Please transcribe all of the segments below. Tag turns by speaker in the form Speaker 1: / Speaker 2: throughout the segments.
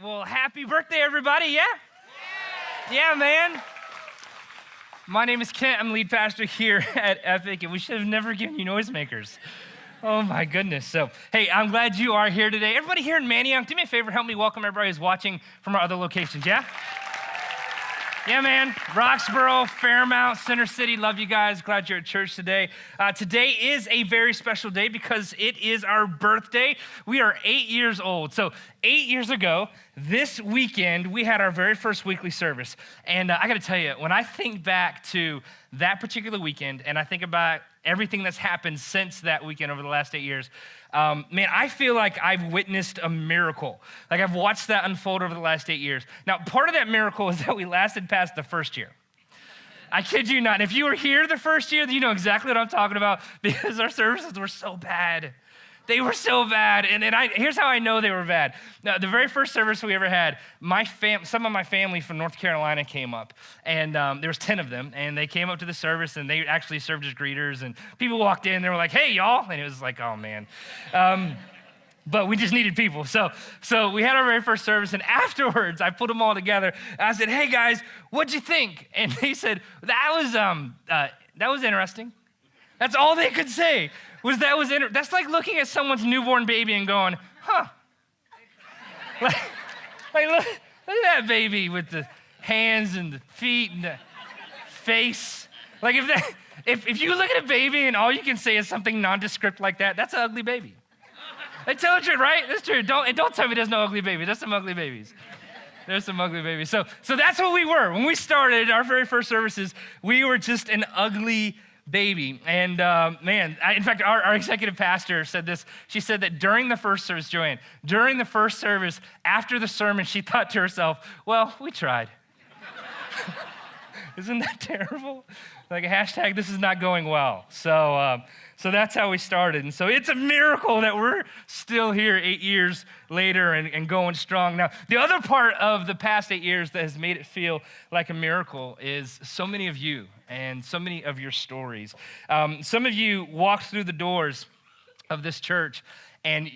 Speaker 1: Well, happy birthday, everybody, yeah? Yeah, man. My name is Kent. I'm lead pastor here at Epic, and we should have never given you noisemakers. Oh, my goodness. So, hey, I'm glad you are here today. Everybody here in Manayunk, do me a favor, help me welcome everybody who's watching from our other locations, yeah? Yeah, man. Roxborough, Fairmount, Center City, love you guys. Glad you're at church today. Today is a very special day because it is our birthday. We are 8 years old. So 8 years ago, this weekend, we had our very first weekly service. And I got to tell you, when I think back to that particular weekend and I think about everything that's happened since that weekend over the last 8 years, man, I feel like I've witnessed a miracle. Like I've watched that unfold over the last 8 years. Now, part of that miracle is that we lasted past the first year. I kid you not. If you were here the first year, then you know exactly what I'm talking about because our services were so bad. They were so bad, and here's how I know they were bad. Now, the very first service we ever had, some of my family from North Carolina came up, and there was 10 of them, and they came up to the service, and they actually served as greeters, and people walked in, they were like, "Hey, y'all," and it was like, oh, man. But we just needed people. So we had our very first service, and afterwards, I put them all together. I said, "Hey, guys, what'd you think?" And they said, that was interesting. That's all they could say. That's like looking at someone's newborn baby and going, huh. like look at that baby with the hands and the feet and the face. Like if you look at a baby and all you can say is something nondescript like that, that's an ugly baby. I tell the truth, right? That's true. Don't tell me there's no ugly baby. There's some ugly babies. There's some ugly babies. So that's what we were. When we started our very first services, we were just an ugly baby. And in fact, our executive pastor said this. She said that during the first service, Joanne, during the first service, after the sermon, she thought to herself, well, we tried. Isn't that terrible? Like a hashtag, this is not going well. So that's how we started. And so it's a miracle that we're still here 8 years later and going strong. Now, the other part of the past 8 years that has made it feel like a miracle is so many of you and so many of your stories. Some of you walked through the doors of this church and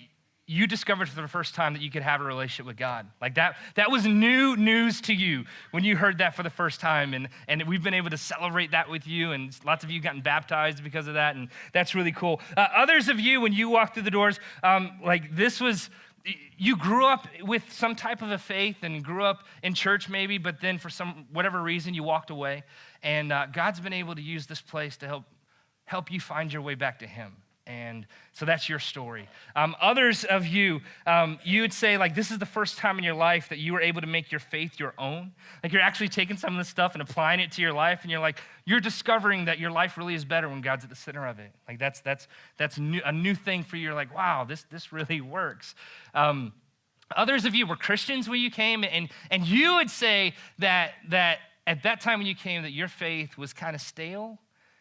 Speaker 1: you discovered for the first time that you could have a relationship with God. Like that was new news to you when you heard that for the first time. And we've been able to celebrate that with you. And lots of you gotten baptized because of that. And that's really cool. Others of you, when you walked through the doors, you grew up with some type of a faith and grew up in church maybe, but then for whatever reason you walked away. And God's been able to use this place to help you find your way back to him. And so that's your story. Others of you, you would say like this is the first time in your life that you were able to make your faith your own. Like you're actually taking some of this stuff and applying it to your life, and you're discovering that your life really is better when God's at the center of it. Like that's a new thing for you. You're like, wow, this really works. Others of you were Christians when you came, and you would say that at that time when you came that your faith was kind of stale,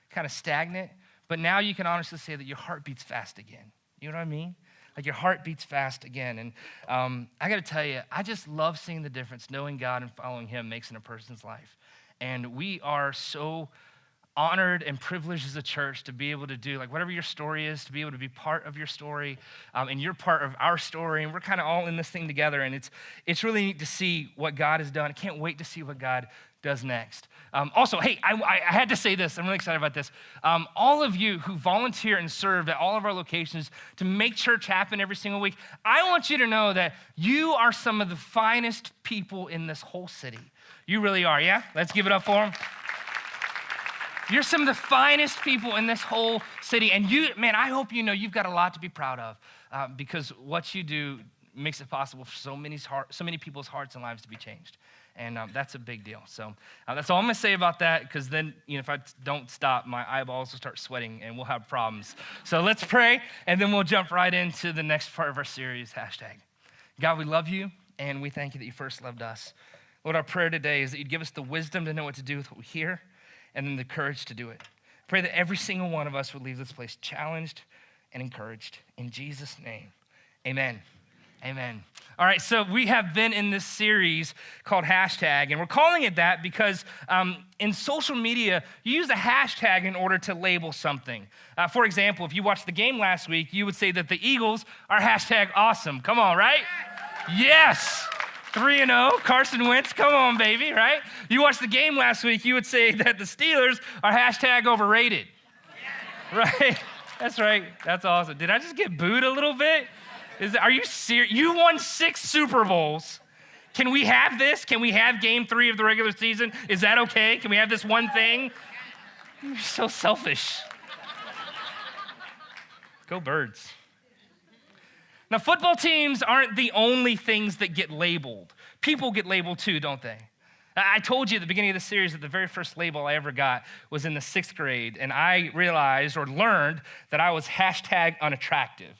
Speaker 1: kind of stagnant. But now you can honestly say that your heart beats fast again. You know what I mean? Like your heart beats fast again. And I got to tell you, I just love seeing the difference knowing God and following him makes in a person's life. And we are so honored and privileged as a church to be able to do like whatever your story is, to be able to be part of your story. And you're part of our story. And we're kind of all in this thing together. And it's really neat to see what God has done. I can't wait to see what God does next. Also, hey, I had to say this. I'm really excited about this. All of you who volunteer and serve at all of our locations to make church happen every single week, I want you to know that you are some of the finest people in this whole city. You really are, yeah? Let's give it up for them. You're some of the finest people in this whole city. And I hope you know you've got a lot to be proud of because what you do makes it possible for so many people's hearts and lives to be changed. And that's a big deal. So that's all I'm going to say about that, because then, if I don't stop, my eyeballs will start sweating and we'll have problems. So let's pray, and then we'll jump right into the next part of our series, hashtag. God, we love you, and we thank you that you first loved us. Lord, our prayer today is that you'd give us the wisdom to know what to do with what we hear, and then the courage to do it. Pray that every single one of us would leave this place challenged and encouraged. In Jesus' name, amen. Amen. All right, so we have been in this series called Hashtag, and we're calling it that because in social media, you use a hashtag in order to label something. For example, if you watched the game last week, you would say that the Eagles are hashtag awesome. Come on, right? Yes. 3-0, Carson Wentz, come on, baby, right? You watched the game last week, you would say that the Steelers are hashtag overrated, right? That's right, that's awesome. Did I just get booed a little bit? Are you serious? You won 6 Super Bowls. Can we have this? Can we have game 3 of the regular season? Is that okay? Can we have this one thing? You're so selfish. Go Birds. Now, football teams aren't the only things that get labeled. People get labeled too, don't they? I told you at the beginning of the series that the very first label I ever got was in the 6th grade, and I realized or learned that I was hashtag unattractive.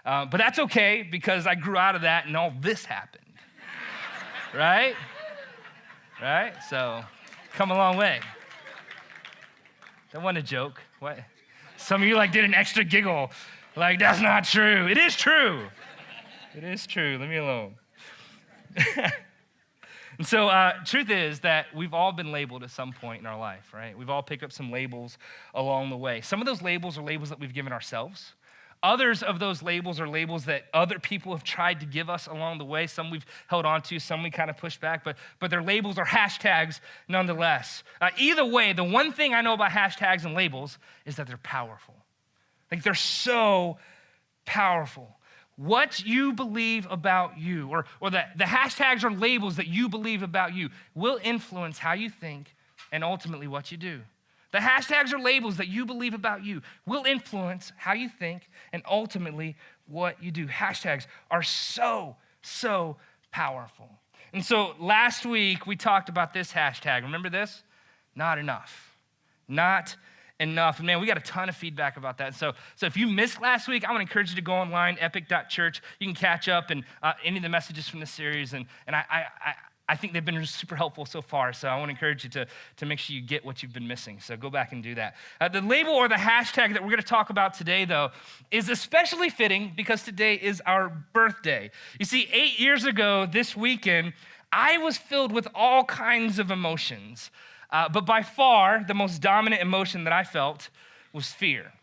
Speaker 1: But that's okay because I grew out of that and all this happened. Right? Right? So, come a long way. That wasn't a joke. What? Some of you did an extra giggle. That's not true. It is true. It is true. Leave me alone. And so, truth is that we've all been labeled at some point in our life, right? We've all picked up some labels along the way. Some of those labels are labels that we've given ourselves. Others of those labels are labels that other people have tried to give us along the way. Some we've held on to, some we kind of pushed back, but their labels are hashtags nonetheless. Either way, the one thing I know about hashtags and labels is that they're powerful. They're so powerful. What you believe about you, or the hashtags or labels that you believe about you will influence how you think and ultimately what you do. The hashtags or labels that you believe about you will influence how you think and ultimately what you do. Hashtags are so, so powerful. And so last week we talked about this hashtag. Remember this? Not enough. Not enough. And man, we got a ton of feedback about that. So if you missed last week, I want to encourage you to go online, epic.church. You can catch up and any of the messages from the series. And I think they've been super helpful so far, so I want to encourage you to make sure you get what you've been missing. So go back and do that. The label or the hashtag that we're going to talk about today, though, is especially fitting because today is our birthday. You see, 8 years ago this weekend, I was filled with all kinds of emotions, but by far, the most dominant emotion that I felt was fear.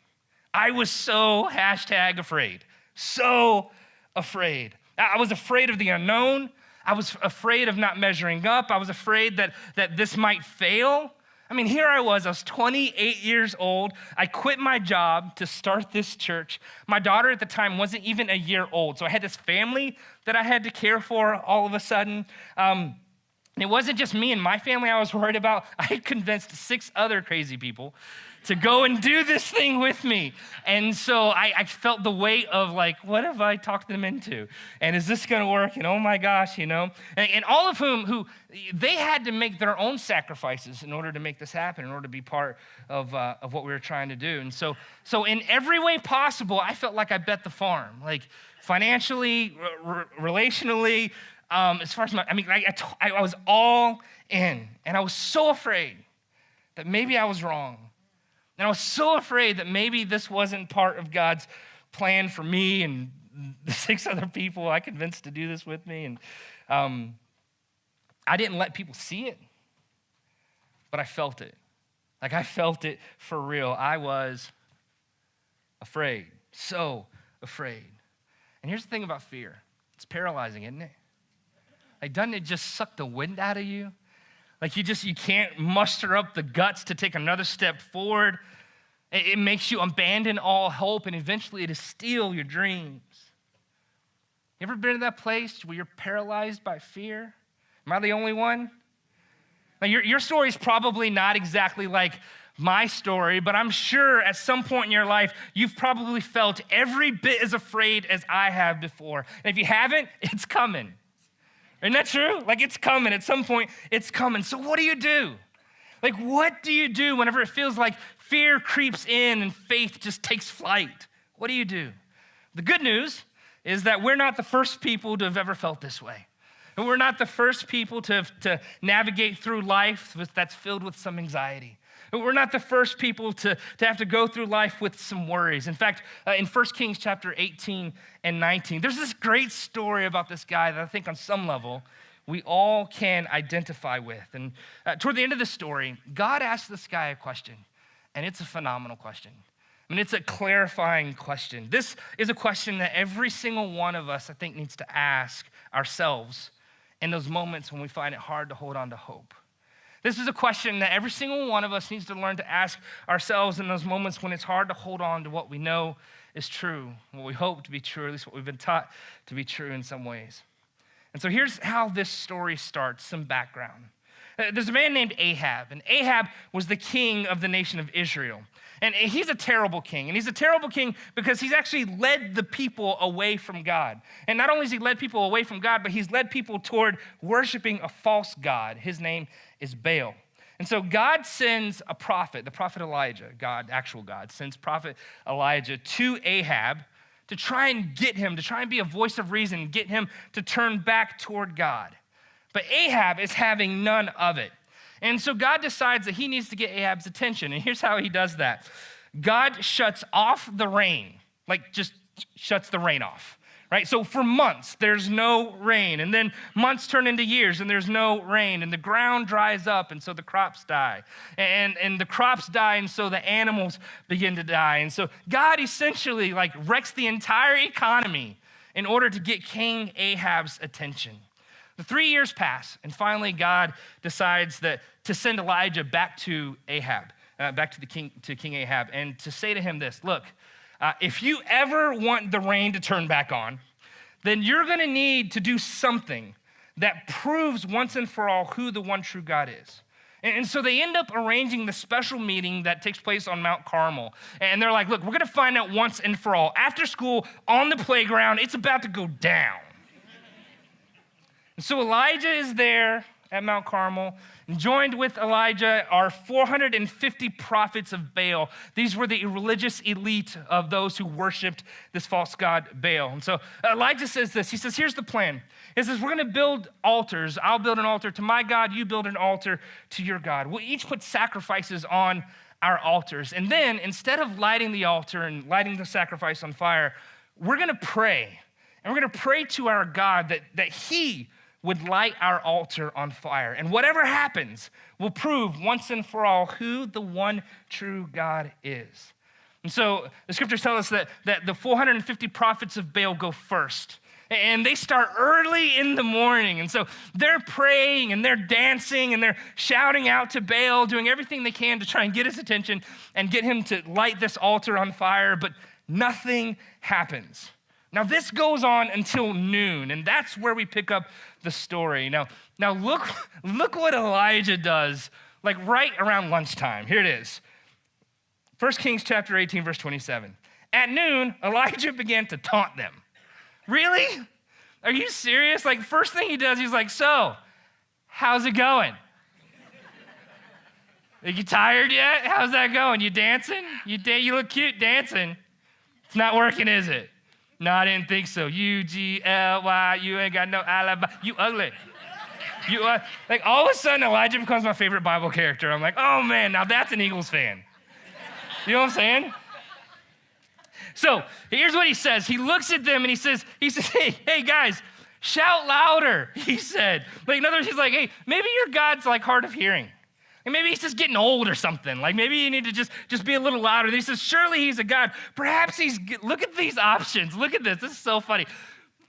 Speaker 1: I was so hashtag afraid, so afraid. I was afraid of the unknown. I was afraid of not measuring up. I was afraid that this might fail. I mean, here I was 28 years old. I quit my job to start this church. My daughter at the time wasn't even a year old. So I had this family that I had to care for all of a sudden. And it wasn't just me and my family I was worried about. I had convinced 6 other crazy people to go and do this thing with me. And so I felt the weight of what have I talked them into? And is this gonna work? And oh my gosh, And all of who they had to make their own sacrifices in order to make this happen, in order to be part of what we were trying to do. And so in every way possible, I felt like I bet the farm, financially, relationally, as far as I was all in. And I was so afraid that maybe I was wrong. And I was so afraid that maybe this wasn't part of God's plan for me and the 6 other people I convinced to do this with me. And I didn't let people see it, but I felt it. I felt it for real. I was afraid, so afraid. And here's the thing about fear. It's paralyzing, isn't it? Doesn't it just suck the wind out of you? You can't muster up the guts to take another step forward. It makes you abandon all hope, and eventually it'll steal your dreams. You ever been in that place where you're paralyzed by fear? Am I the only one? Now, your story is probably not exactly like my story, but I'm sure at some point in your life, you've probably felt every bit as afraid as I have before. And if you haven't, it's coming. Isn't that true? It's coming. At some point, it's coming. So what do you do? What do you do whenever it feels like fear creeps in and faith just takes flight? What do you do? The good news is that we're not the first people to have ever felt this way. And we're not the first people to navigate through life that's filled with some anxiety. We're not the first people to have to go through life with some worries. In fact, in 1 Kings chapter 18 and 19, there's this great story about this guy that I think on some level we all can identify with. And toward the end of the story, God asked this guy a question, and it's a phenomenal question. It's a clarifying question. This is a question that every single one of us, I think, needs to ask ourselves in those moments when we find it hard to hold on to hope? This is a question that every single one of us needs to learn to ask ourselves in those moments when it's hard to hold on to what we know is true, what we hope to be true, or at least what we've been taught to be true in some ways. And so here's how this story starts, some background. There's a man named Ahab, and Ahab was the king of the nation of Israel. And he's a terrible king, and he's a terrible king because he's actually led the people away from God. And not only has he led people away from God, but he's led people toward worshiping a false god. His name is Baal. And so God sends a prophet, the prophet Elijah, actual God, sends prophet Elijah to Ahab to try and get him, to try and be a voice of reason, get him to turn back toward God. But Ahab is having none of it. And so God decides that he needs to get Ahab's attention. And here's how he does that. God shuts off the rain, like just shuts the rain off, right? So for months, there's no rain. And then months turn into years and there's no rain. And the ground dries up and so the crops die. And the crops die and so the animals begin to die. And so God essentially like wrecks the entire economy in order to get King Ahab's attention. The 3 years pass, and finally God decides that to send Elijah back to Ahab, back to King Ahab, and to say to him this: look, if you ever want the rain to turn back on, then you're going to need to do something that proves once and for all who the one true God is. And so they end up arranging the special meeting that takes place on Mount Carmel. And they're like, look, we're going to find out once and for all. After school, on the playground, it's about to go down. So Elijah is there at Mount Carmel, and joined with Elijah are 450 prophets of Baal. These were the religious elite of those who worshiped this false god Baal. And so Elijah says this. He says, here's the plan. He says, we're going to build altars. I'll build an altar to my God. You build an altar to your God. We'll each put sacrifices on our altars. And then instead of lighting the altar and lighting the sacrifice on fire, we're going to pray. And we're going to pray to our God that he would light our altar on fire. And whatever happens will prove once and for all who the one true God is. And so the scriptures tell us that the 450 prophets of Baal go first. And they start early in the morning. And so they're praying and they're dancing and they're shouting out to Baal, doing everything they can to try and get his attention and get him to light this altar on fire. But nothing happens. Now, this goes on until noon, and that's where we pick up the story. Now look what Elijah does, like right around lunchtime. Here it is. 1 Kings chapter 18, verse 27. At noon, Elijah began to taunt them. Really? Are you serious? Like, first thing he does, he's like, so, how's it going? Are you tired yet? How's that going? You dancing? You look cute dancing. It's not working, is it? No, I didn't think so. U-G-L-Y, you ain't got no alibi. You ugly. Like all of a sudden, Elijah becomes my favorite Bible character. I'm like, oh man, now that's an Eagles fan. You know what I'm saying? So here's what he says. He looks at them and he says, hey guys, shout louder, he said. Like in other words, he's like, hey, maybe your God's like hard of hearing. And maybe he's just getting old or something. Like maybe you need to just be a little louder. And he says, surely he's a God. Perhaps look at these options. Look at this. This is so funny.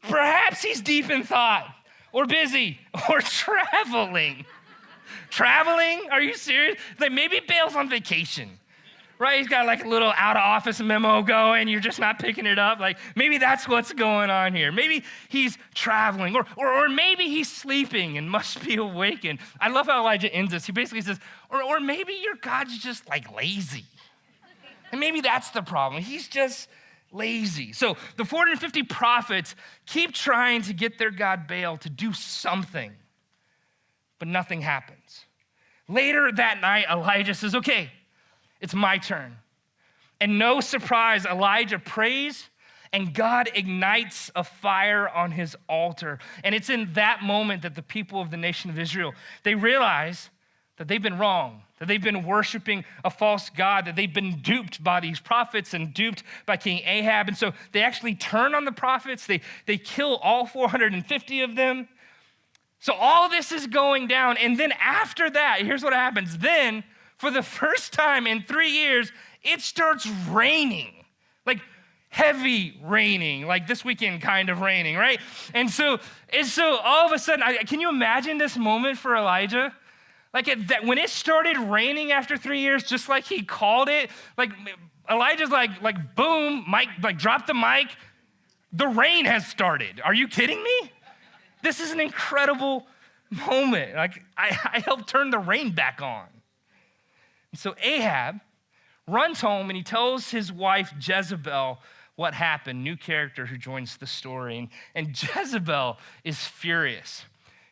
Speaker 1: Perhaps he's deep in thought or busy or traveling. Traveling? Are you serious? Like maybe Baal's on vacation, right? He's got like a little out of office memo going. You're just not picking it up. Like maybe that's what's going on here. Maybe he's traveling or maybe he's sleeping and must be awakened. I love how Elijah ends this. He basically says, or maybe your God's just like lazy. And maybe that's the problem. He's just lazy. So the 450 prophets keep trying to get their God Baal to do something, but nothing happens. Later that night, Elijah says, okay, it's my turn. And no surprise, Elijah prays and God ignites a fire on his altar. And it's in that moment that the people of the nation of Israel, they realize that they've been wrong, that they've been worshiping a false god, that they've been duped by these prophets and duped by King Ahab. And so they actually turn on the prophets. They kill all 450 of them. So all this is going down. And then after that, here's what happens. Then, for the first time in 3 years, it starts raining. Like heavy raining, like this weekend kind of raining, right? And so all of a sudden, can you imagine this moment for Elijah? Like when it started raining after 3 years, just like he called it, like Elijah's like boom, mic, like drop the mic. The rain has started. Are you kidding me? This is an incredible moment. Like I helped turn the rain back on. And so Ahab runs home and he tells his wife Jezebel what happened, new character who joins the story. And Jezebel is furious.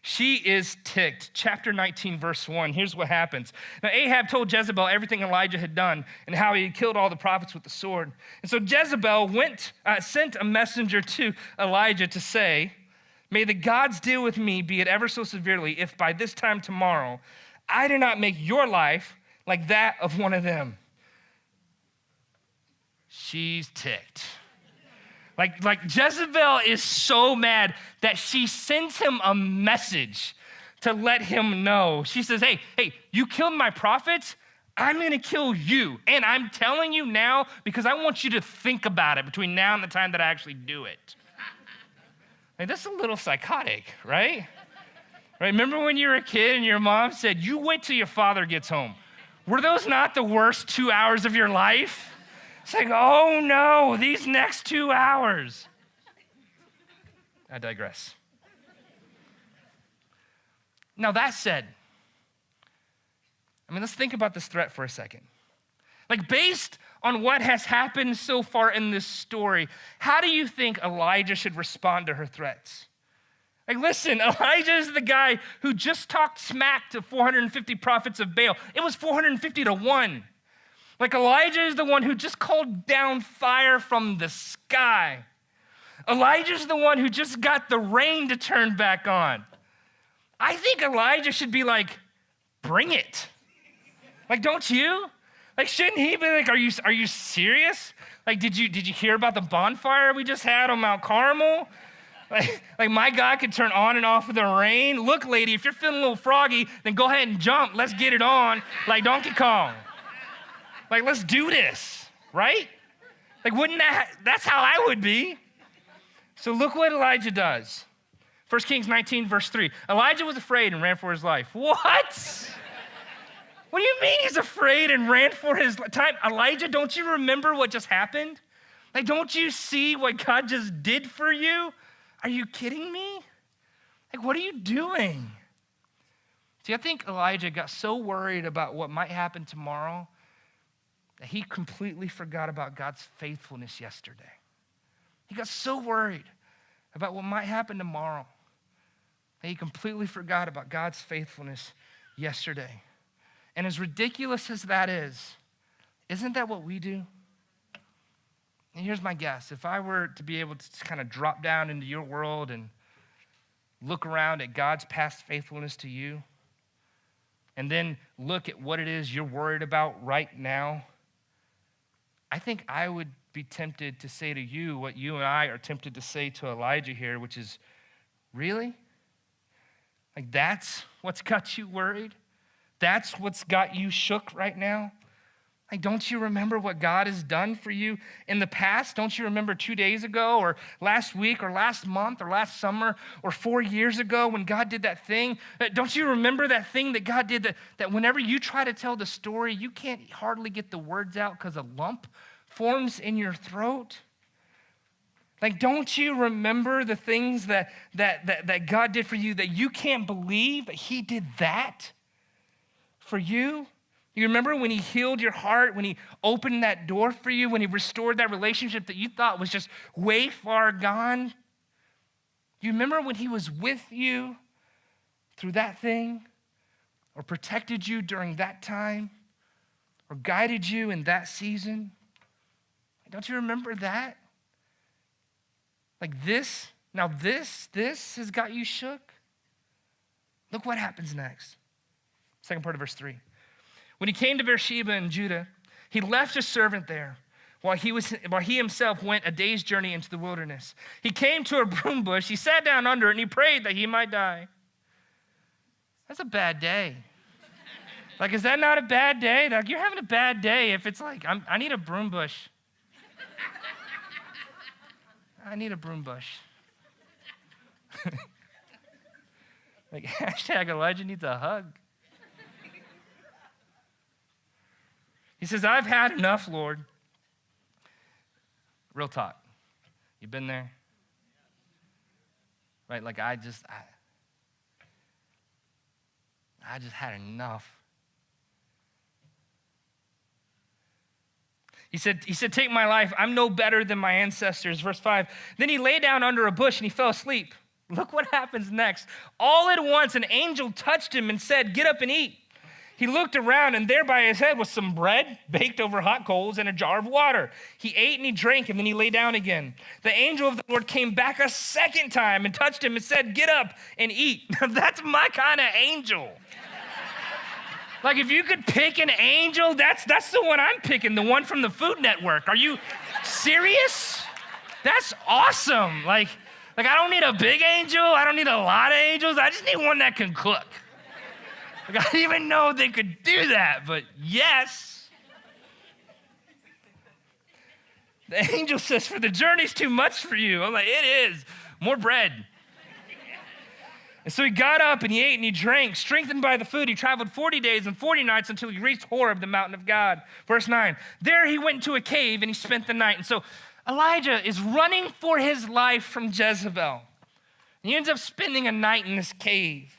Speaker 1: She is ticked. Chapter 19, verse 1, here's what happens. Now, Ahab told Jezebel everything Elijah had done and how he had killed all the prophets with the sword. And so Jezebel sent a messenger to Elijah to say, may the gods deal with me, be it ever so severely, if by this time tomorrow I do not make your life like that of one of them. She's ticked. Like Jezebel is so mad that she sends him a message to let him know. She says, hey, you killed my prophets. I'm going to kill you. And I'm telling you now because I want you to think about it between now and the time that I actually do it. Like, that's a little psychotic, right? Right? Remember when you were a kid and your mom said, you wait till your father gets home. Were those not the worst 2 hours of your life? It's like, oh no, these next 2 hours. I digress. Now that said, let's think about this threat for a second. Like, based on what has happened so far in this story, how do you think Elijah should respond to her threats? Like, listen, Elijah is the guy who just talked smack to 450 prophets of Baal. It was 450 to 1. Like, Elijah is the one who just called down fire from the sky. Elijah's the one who just got the rain to turn back on. I think Elijah should be like, bring it. Like, don't you? Like, shouldn't he be like, are you serious? Like, did you hear about the bonfire we just had on Mount Carmel? Like my God could turn on and off with the rain. Look, lady, if you're feeling a little froggy, then go ahead and jump. Let's get it on like Donkey Kong. Like, let's do this, right? Like, that's how I would be. So look what Elijah does. 1 Kings 19, verse 3. Elijah was afraid and ran for his life. What? What do you mean he's afraid and ran for his time? Elijah, don't you remember what just happened? Like, don't you see what God just did for you? Are you kidding me? Like, what are you doing? See, I think Elijah got so worried about what might happen tomorrow that he completely forgot about God's faithfulness yesterday. He got so worried about what might happen tomorrow that he completely forgot about God's faithfulness yesterday. And as ridiculous as that is, isn't that what we do? And here's my guess. If I were to be able to kind of drop down into your world and look around at God's past faithfulness to you, and then look at what it is you're worried about right now, I think I would be tempted to say to you what you and I are tempted to say to Elijah here, which is, really? Like, that's what's got you worried? That's what's got you shook right now? Like, don't you remember what God has done for you in the past? Don't you remember 2 days ago or last week or last month or last summer or 4 years ago when God did that thing? Don't you remember that thing that God did that whenever you try to tell the story, you can't hardly get the words out because a lump forms in your throat? Like, don't you remember the things that God did for you that you can't believe that he did that for you? You remember when he healed your heart, when he opened that door for you, when he restored that relationship that you thought was just way far gone? You remember when he was with you through that thing, or protected you during that time, or guided you in that season? Don't you remember that? Like this, now this has got you shook? Look what happens next. Second part of verse 3. When he came to Beersheba in Judah, he left his servant there while he himself went a day's journey into the wilderness. He came to a broom bush, he sat down under it, and he prayed that he might die. That's a bad day. Like, is that not a bad day? Like, you're having a bad day if it's like, I need a broom bush. I need a broom bush. Like, hashtag Elijah needs a hug. He says, I've had enough, Lord. Real talk. You been there? Right, like I just had enough. He said, take my life. I'm no better than my ancestors. Verse 5. Then he lay down under a bush and he fell asleep. Look what happens next. All at once, an angel touched him and said, get up and eat. He looked around, and there by his head was some bread baked over hot coals and a jar of water. He ate and he drank, and then he lay down again. The angel of the Lord came back a second time and touched him and said, get up and eat. That's my kind of angel. Like, if you could pick an angel, that's the one I'm picking, the one from the Food Network. Are you serious? That's awesome. Like I don't need a big angel. I don't need a lot of angels. I just need one that can cook. Like, I didn't even know they could do that, but yes. The angel says, for the journey's too much for you. I'm like, it is. More bread. And so he got up and he ate and he drank. Strengthened by the food, he traveled 40 days and 40 nights until he reached Horeb, the mountain of God. Verse 9, there he went into a cave and he spent the night. And so Elijah is running for his life from Jezebel. And he ends up spending a night in this cave.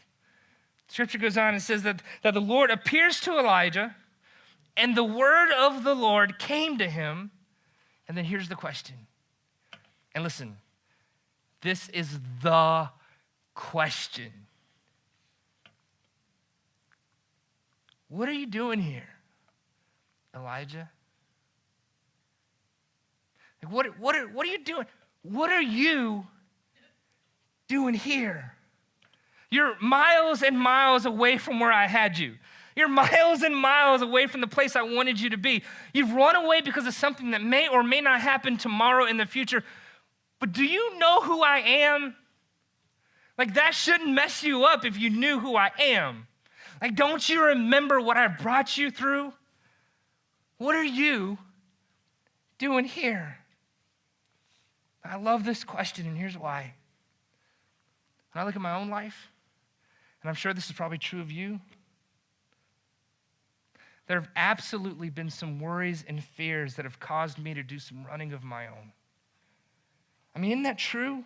Speaker 1: Scripture goes on and says that the Lord appears to Elijah, and the word of the Lord came to him. And then here's the question. And listen, this is the question. What are you doing here, Elijah? Like, what are you doing? What are you doing here? You're miles and miles away from where I had you. You're miles and miles away from the place I wanted you to be. You've run away because of something that may or may not happen tomorrow in the future. But do you know who I am? Like, that shouldn't mess you up if you knew who I am. Like, don't you remember what I brought you through? What are you doing here? I love this question, and here's why. When I look at my own life, and I'm sure this is probably true of you, there have absolutely been some worries and fears that have caused me to do some running of my own. I mean, isn't that true?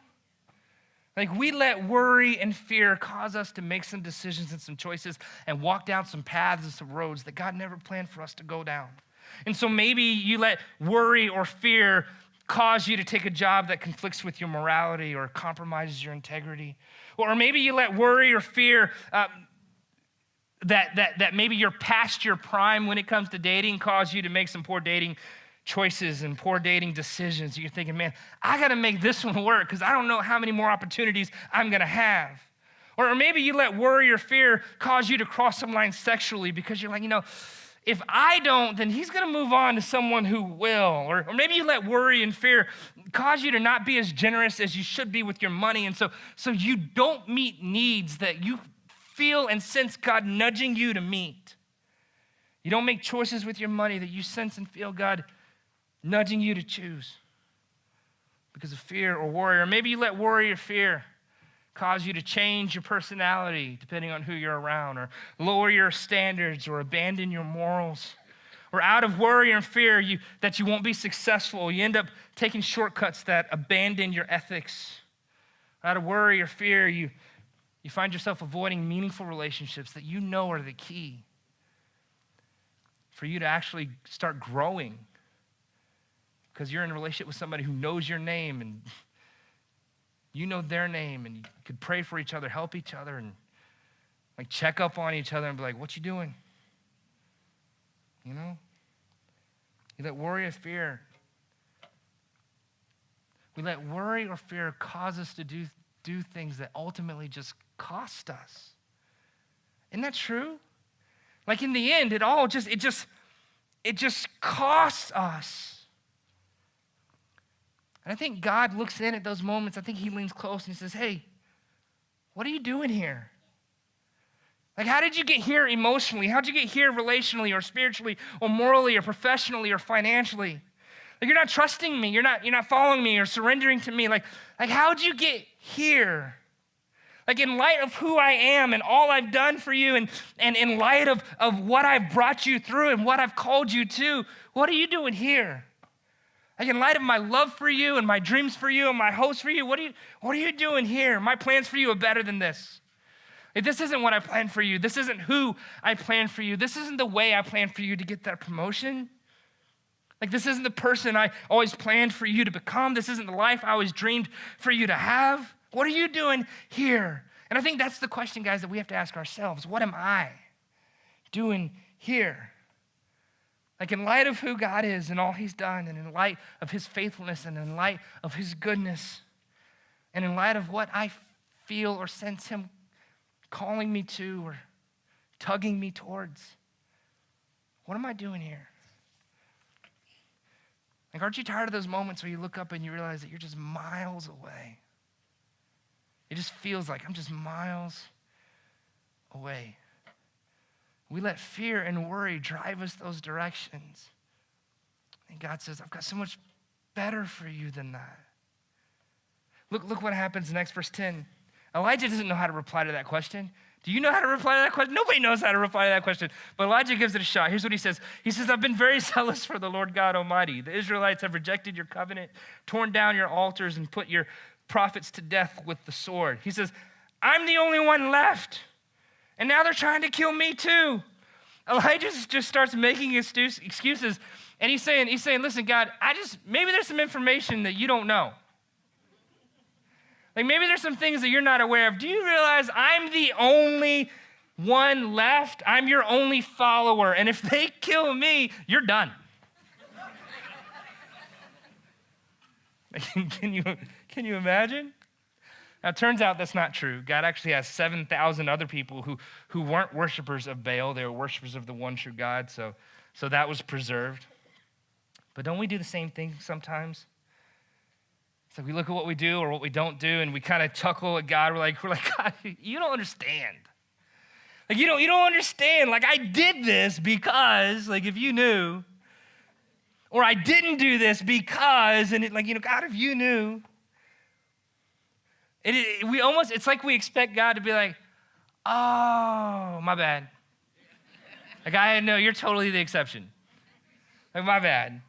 Speaker 1: Like, we let worry and fear cause us to make some decisions and some choices and walk down some paths and some roads that God never planned for us to go down. And so maybe you let worry or fear cause you to take a job that conflicts with your morality or compromises your integrity. Or maybe you let worry or fear that maybe you're past your prime when it comes to dating cause you to make some poor dating choices and poor dating decisions. You're thinking, man, I got to make this one work because I don't know how many more opportunities I'm going to have. Or maybe you let worry or fear cause you to cross some lines sexually because you're like, if I don't, then he's going to move on to someone who will. Or maybe you let worry and fear cause you to not be as generous as you should be with your money. And so you don't meet needs that you feel and sense God nudging you to meet. You don't make choices with your money that you sense and feel God nudging you to choose because of fear or worry. Or maybe you let worry or fear cause you to change your personality depending on who you're around, or lower your standards, or abandon your morals. Or out of worry and fear that you won't be successful, you end up taking shortcuts that abandon your ethics. Out of worry or fear, you find yourself avoiding meaningful relationships that you know are the key for you to actually start growing, because you're in a relationship with somebody who knows your name and you know their name, and you could pray for each other, help each other, and like check up on each other and be like, what you doing? You let worry or fear. We let worry or fear cause us to do things that ultimately just cost us. Isn't that true? Like, in the end, it just costs us. And I think God looks in at those moments. I think he leans close and he says, hey, what are you doing here? Like, how did you get here emotionally? How did you get here relationally or spiritually or morally or professionally or financially? Like, you're not trusting me. You're not following me or surrendering to me. Like how'd you get here? Like, in light of who I am and all I've done for you, and in light of what I've brought you through and what I've called you to, what are you doing here? Like, in light of my love for you and my dreams for you and my hopes for you, what are you doing here? My plans for you are better than this. If this isn't what I planned for you, this isn't who I planned for you, this isn't the way I planned for you to get that promotion. Like, this isn't the person I always planned for you to become. This isn't the life I always dreamed for you to have. What are you doing here? And I think that's the question, guys, that we have to ask ourselves. What am I doing here? Like, in light of who God is and all he's done, and in light of his faithfulness, and in light of his goodness, and in light of what I feel or sense him calling me to or tugging me towards, what am I doing here? Like, aren't you tired of those moments where you look up and you realize that you're just miles away? It just feels like I'm just miles away. We let fear and worry drive us those directions. And God says, I've got so much better for you than that. Look what happens next, verse 10. Elijah doesn't know how to reply to that question. Do you know how to reply to that question? Nobody knows how to reply to that question. But Elijah gives it a shot. Here's what he says. He says, I've been very zealous for the Lord God Almighty. The Israelites have rejected your covenant, torn down your altars, and put your prophets to death with the sword. He says, I'm the only one left. And now they're trying to kill me too. Elijah just starts making excuses. And he's saying, listen, God, maybe there's some information that you don't know. Like, maybe there's some things that you're not aware of. Do you realize I'm the only one left? I'm your only follower. And if they kill me, you're done. Can you imagine? Now, it turns out that's not true. God actually has 7,000 other people who weren't worshipers of Baal. They were worshipers of the one true God, so that was preserved. But don't we do the same thing sometimes? It's like we look at what we do or what we don't do, and we kind of chuckle at God. We're like, God, you don't understand. Like, you don't understand. Like, I did this because, like, if you knew, or I didn't do this because, and God, if you knew. It's like we expect God to be like, oh, my bad. Like, I know you're totally the exception. Like, my bad.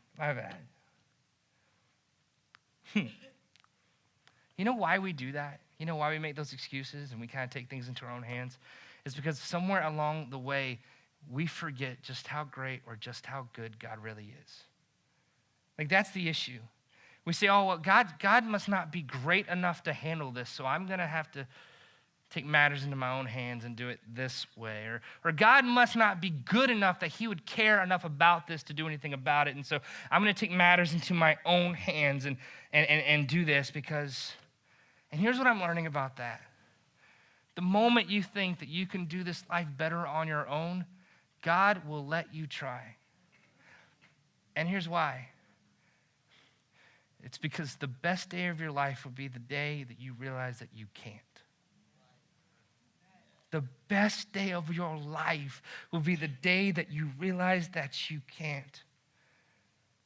Speaker 1: You know why we do that? You know why we make those excuses and we kind of take things into our own hands? It's because somewhere along the way, we forget just how great or just how good God really is. Like, that's the issue. We say, oh, well, God must not be great enough to handle this, so I'm going to have to take matters into my own hands and do it this way. Or God must not be good enough that he would care enough about this to do anything about it, and so I'm going to take matters into my own hands and do this because... And here's what I'm learning about that. The moment you think that you can do this life better on your own, God will let you try. And here's why. It's because the best day of your life will be the day that you realize that you can't. The best day of your life will be the day that you realize that you can't.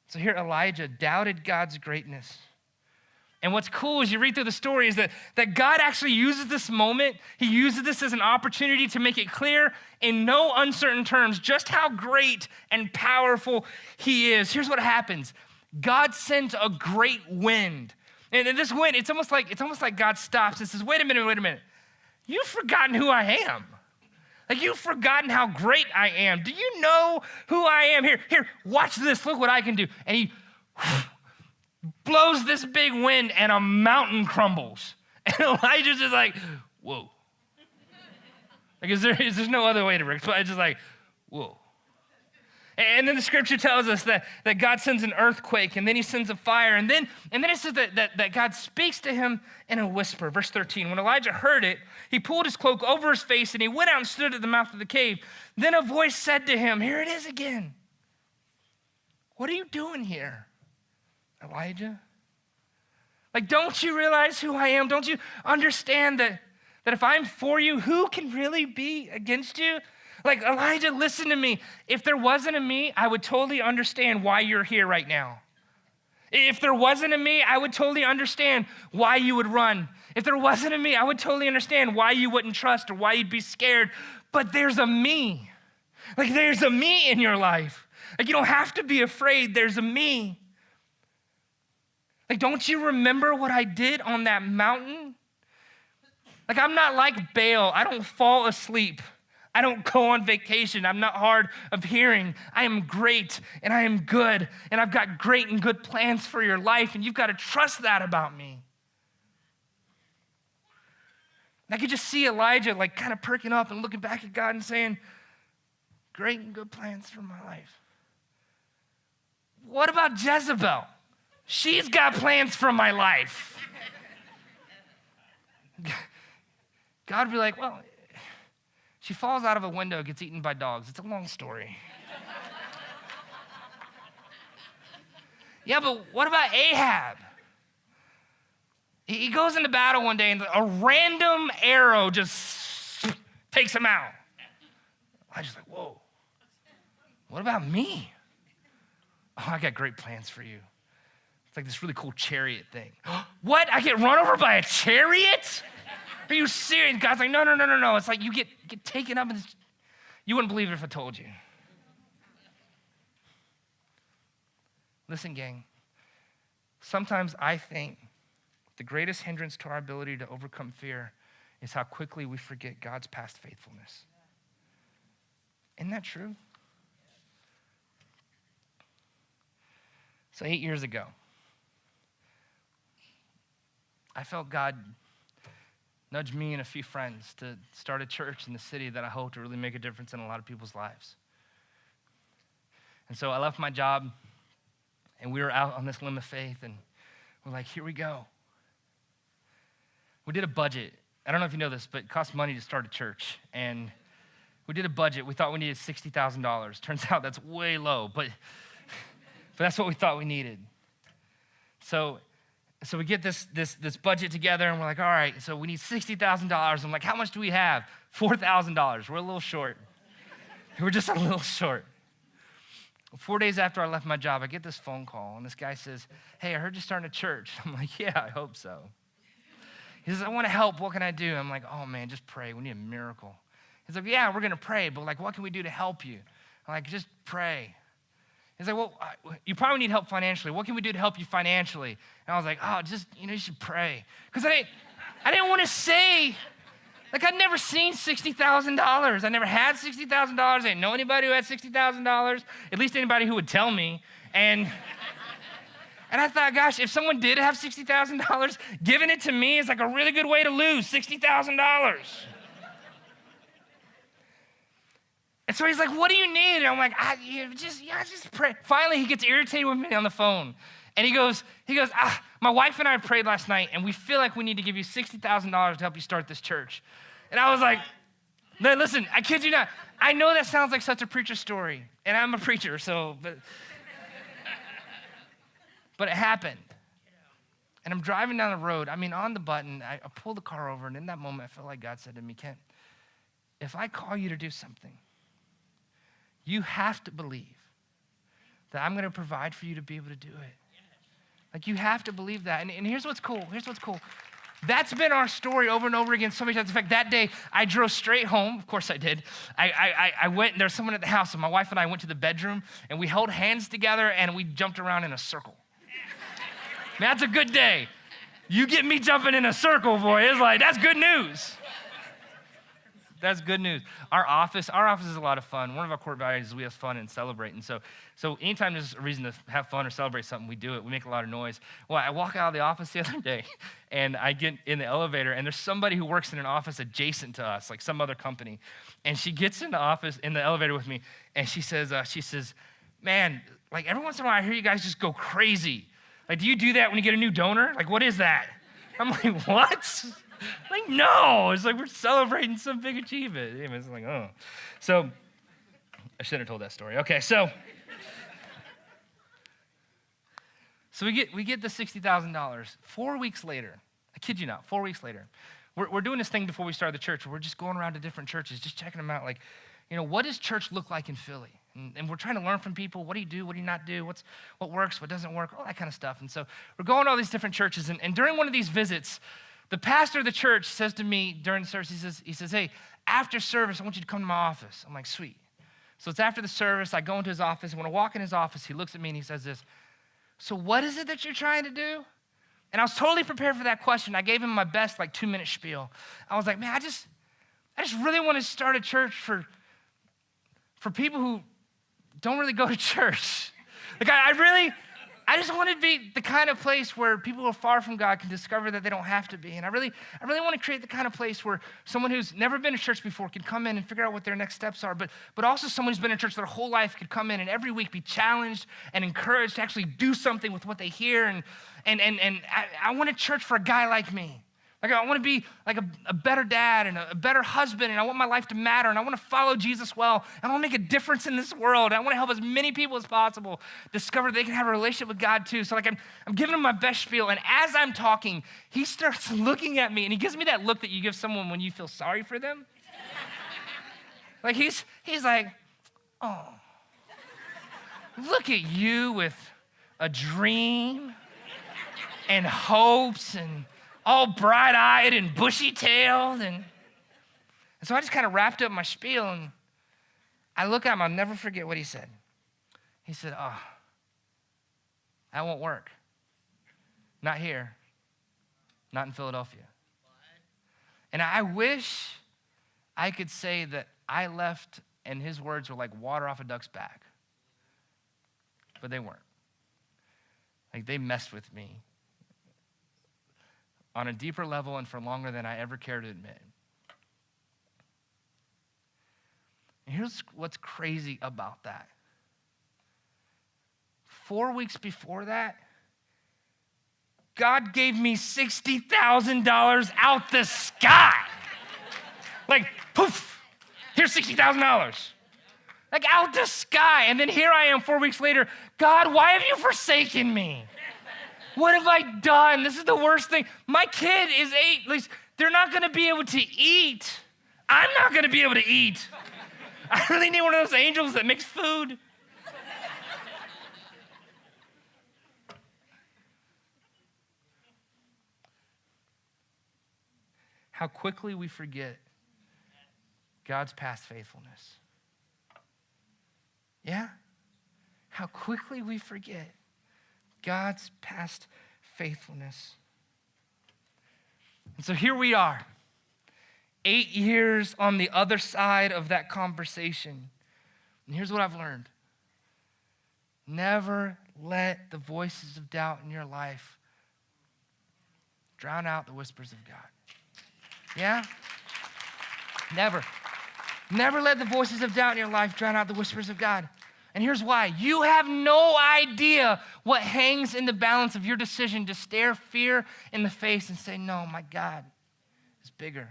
Speaker 1: So here Elijah doubted God's greatness. And what's cool as you read through the story is that God actually uses this moment, he uses this as an opportunity to make it clear in no uncertain terms just how great and powerful he is. Here's what happens. God sends a great wind. And in this wind, it's almost like God stops and says, wait a minute. You've forgotten who I am. Like, you've forgotten how great I am. Do you know who I am? Here, watch this. Look what I can do. And he blows this big wind and a mountain crumbles. And Elijah's just like, whoa. Like, is there no other way to explain? It's just like, whoa. And then the scripture tells us that God sends an earthquake, and then he sends a fire, and then it says that God speaks to him in a whisper. Verse 13, when Elijah heard it, he pulled his cloak over his face, and he went out and stood at the mouth of the cave. Then a voice said to him, here it is again. What are you doing here, Elijah? Like, don't you realize who I am? Don't you understand that if I'm for you, who can really be against you? Like, Elijah, listen to me. If there wasn't a me, I would totally understand why you're here right now. If there wasn't a me, I would totally understand why you would run. If there wasn't a me, I would totally understand why you wouldn't trust or why you'd be scared. But there's a me. Like there's a me in your life. Like you don't have to be afraid. There's a me. Like, don't you remember what I did on that mountain? Like, I'm not like Baal. I don't fall asleep. I don't go on vacation. I'm not hard of hearing. I am great and I am good. And I've got great and good plans for your life. And you've got to trust that about me. I could just see Elijah like kind of perking up and looking back at God and saying, great and good plans for my life. What about Jezebel? She's got plans for my life. God would be like, well, she falls out of a window, gets eaten by dogs. It's a long story. Yeah, but what about Ahab? He goes into battle one day and a random arrow just takes him out. Elijah's like, whoa, what about me? Oh, I got great plans for you. It's like this really cool chariot thing. What? I get run over by a chariot? Are you serious? God's like, no. It's like you get taken up. You wouldn't believe it if I told you. Listen, gang. Sometimes I think the greatest hindrance to our ability to overcome fear is how quickly we forget God's past faithfulness. Isn't that true? So 8 years ago, I felt God nudge me and a few friends to start a church in the city that I hope to really make a difference in a lot of people's lives. And so I left my job, and we were out on this limb of faith, and we're like, here we go. We did a budget. I don't know if you know this, but it costs money to start a church. And we did a budget. We thought we needed $60,000. Turns out that's way low, but that's what we thought we needed. So we get this budget together, and we're like, all right, so we need $60,000. I'm like, how much do we have? $4,000. We're a little short. We're just a little short. 4 days after I left my job, I get this phone call, and this guy says, hey, I heard you're starting a church. I'm like, yeah, I hope so. He says, I want to help. What can I do? I'm like, oh, man, just pray. We need a miracle. He's like, yeah, we're going to pray, but like, what can we do to help you? I'm like, just pray. He's like, well, you probably need help financially. What can we do to help you financially? And I was like, oh, just, you should pray. Because I didn't want to say, like, I'd never seen $60,000. I never had $60,000. I didn't know anybody who had $60,000, at least anybody who would tell me. And I thought, gosh, if someone did have $60,000, giving it to me is like a really good way to lose $60,000. And so he's like, what do you need? And I'm like, just pray. Finally, he gets irritated with me on the phone. And he goes, my wife and I prayed last night, and we feel like we need to give you $60,000 to help you start this church. And I was like, listen, I kid you not. I know that sounds like such a preacher story, and I'm a preacher, but it happened. And I'm driving down the road. I mean, on the button, I pull the car over, and in that moment, I felt like God said to me, Kent, if I call you to do something, you have to believe that I'm going to provide for you to be able to do it. Like, you have to believe that. And here's what's cool. That's been our story over and over again so many times. In fact, that day, I drove straight home. Of course I did. I went, and there was someone at the house, and my wife and I went to the bedroom, and we held hands together, and we jumped around in a circle. Man, that's a good day. You get me jumping in a circle, boy. It's like, that's good news. That's good news. Our office is a lot of fun. One of our core values is we have fun and celebrate. And so anytime there's a reason to have fun or celebrate something, we do it. We make a lot of noise. Well, I walk out of the office the other day, and I get in the elevator, and there's somebody who works in an office adjacent to us, like some other company. And she gets in the elevator with me, and she says, man, like every once in a while I hear you guys just go crazy. Like, do you do that when you get a new donor? Like, what is that? I'm like, what? Like, no, it's like we're celebrating some big achievement. It's like, oh. So, I shouldn't have told that story. Okay, so we get the $60,000. 4 weeks later, I kid you not, 4 weeks later, we're doing this thing before we started the church. We're just going around to different churches, just checking them out. Like, what does church look like in Philly? And we're trying to learn from people. What do you do? What do you not do? What works? What doesn't work? All that kind of stuff. And so we're going to all these different churches. And during one of these visits, the pastor of the church says to me during the service, he says, hey, after service, I want you to come to my office. I'm like, sweet. So it's after the service. I go into his office. When I walk in his office, he looks at me and he says this, so what is it that you're trying to do? And I was totally prepared for that question. I gave him my best 2-minute spiel. I was like, man, I just really want to start a church for people who don't really go to church. I just want to be the kind of place where people who are far from God can discover that they don't have to be. And I really want to create the kind of place where someone who's never been to church before can come in and figure out what their next steps are. But also someone who's been in church their whole life could come in and every week be challenged and encouraged to actually do something with what they hear. And I want a church for a guy like me. I want to be like a better dad and a better husband, and I want my life to matter, and I want to follow Jesus well, and I want to make a difference in this world. I want to help as many people as possible discover they can have a relationship with God too. So I'm giving him my best spiel, and as I'm talking, he starts looking at me, and he gives me that look that you give someone when you feel sorry for them. He's like, oh, look at you with a dream and hopes and all bright-eyed and bushy-tailed. And so I just kind of wrapped up my spiel, and I look at him. I'll never forget what he said. He said, oh, that won't work. Not here. Not in Philadelphia. And I wish I could say that I left and his words were like water off a duck's back. But they weren't. They messed with me on a deeper level and for longer than I ever cared to admit. And here's what's crazy about that. 4 weeks before that, God gave me $60,000 out the sky. Poof, here's $60,000. Out the sky. And then here I am 4 weeks later. God, why have you forsaken me? What have I done? This is the worst thing. My kid is 8. At least they're not going to be able to eat. I'm not going to be able to eat. I really need one of those angels that makes food. How quickly we forget God's past faithfulness. Yeah? How quickly we forget God's past faithfulness. And so here we are, 8 years on the other side of that conversation. And here's what I've learned. Never let the voices of doubt in your life drown out the whispers of God. Yeah? Never. Never let the voices of doubt in your life drown out the whispers of God. And here's why. You have no idea what hangs in the balance of your decision to stare fear in the face and say, no, my God is bigger.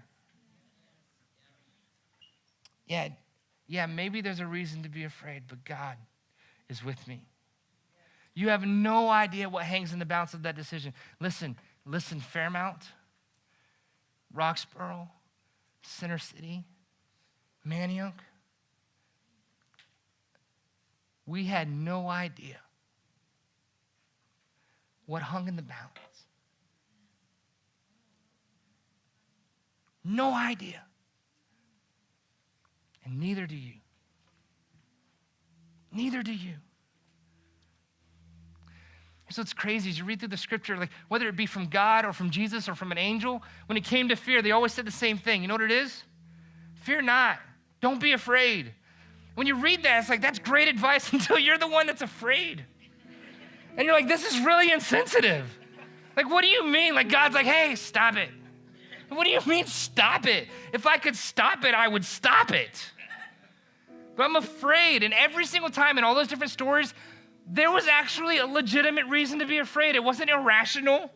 Speaker 1: Yeah, maybe there's a reason to be afraid, but God is with me. You have no idea what hangs in the balance of that decision. Listen, Fairmount, Roxborough, Center City, Manayunk. We had no idea what hung in the balance. No idea. And neither do you. Neither do you. So it's crazy as you read through the scripture, whether it be from God or from Jesus or from an angel, when it came to fear, they always said the same thing. You know what it is? Fear not. Don't be afraid. When you read that, it's that's great advice until you're the one that's afraid. And you're this is really insensitive. What do you mean? God's hey, stop it. What do you mean, stop it? If I could stop it, I would stop it. But I'm afraid. And every single time in all those different stories, there was actually a legitimate reason to be afraid. It wasn't irrational.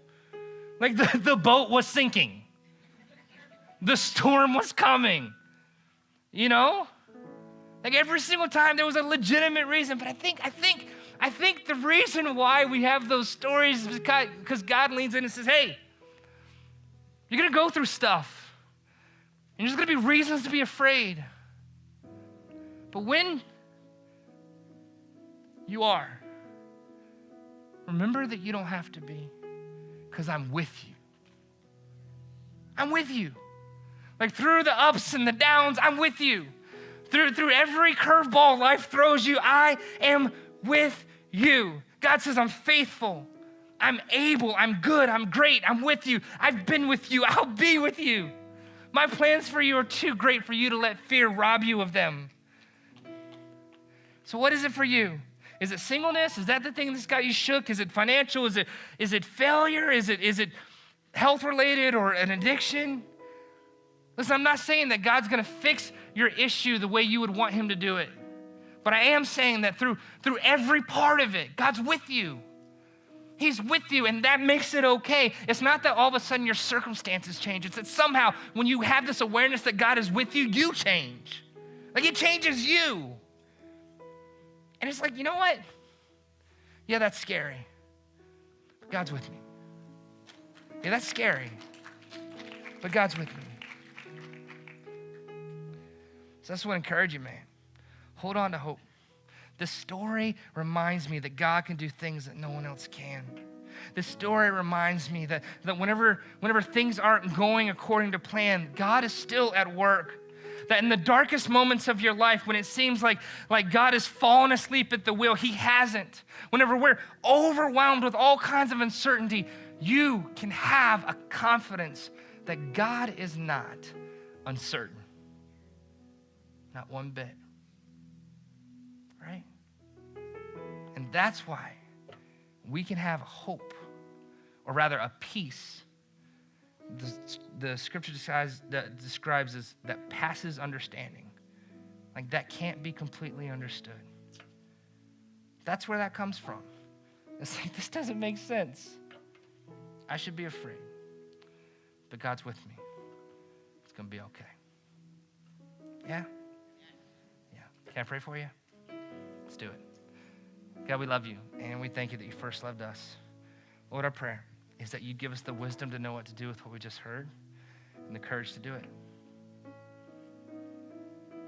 Speaker 1: The boat was sinking. The storm was coming. You know? Every single time there was a legitimate reason. But I think the reason why we have those stories is because God leans in and says, hey, you're going to go through stuff. And there's going to be reasons to be afraid. But when You are. Remember that you don't have to be, because I'm with you. I'm with you. Like through the ups and the downs, I'm with you. Through every curveball life throws you, I am with you. God says, I'm faithful. I'm able. I'm good. I'm great. I'm with you. I've been with you. I'll be with you. My plans for you are too great for you to let fear rob you of them. So what is it for you? Is it singleness? Is that the thing that's got you shook? Is it financial? Is it failure? Is it health related or an addiction? Listen, I'm not saying that God's gonna fix your issue the way you would want him to do it. But I am saying that through every part of it, God's with you. He's with you, and that makes it okay. It's not that all of a sudden your circumstances change. It's that somehow when you have this awareness that God is with you, you change. Like it changes you. And it's like, you know what? Yeah, that's scary. But God's with me. Yeah, that's scary. But God's with me. So that's what I encourage you, man. Hold on to hope. This story reminds me that God can do things that no one else can. This story reminds me that whenever things aren't going according to plan, God is still at work. That in the darkest moments of your life, when it seems like God has fallen asleep at the wheel, he hasn't. Whenever we're overwhelmed with all kinds of uncertainty, you can have a confidence that God is not uncertain. Not one bit. Right? And that's why we can have a hope, or rather a peace. The scripture describes as that passes understanding. Like that can't be completely understood. That's where that comes from. It's like, this doesn't make sense. I should be afraid. But God's with me. It's going to be okay. Yeah? Yeah. Can I pray for you? Let's do it. God, we love you, and we thank you that you first loved us. Lord, our prayer is that you give us the wisdom to know what to do with what we just heard and the courage to do it.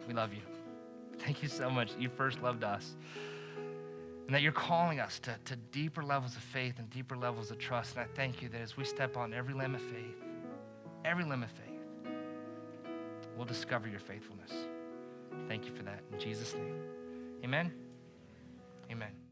Speaker 1: We love you. Thank you so much. You first loved us. And that you're calling us to deeper levels of faith and deeper levels of trust. And I thank you that as we step on every limb of faith, we'll discover your faithfulness. Thank you for that. In Jesus' name, amen. Amen.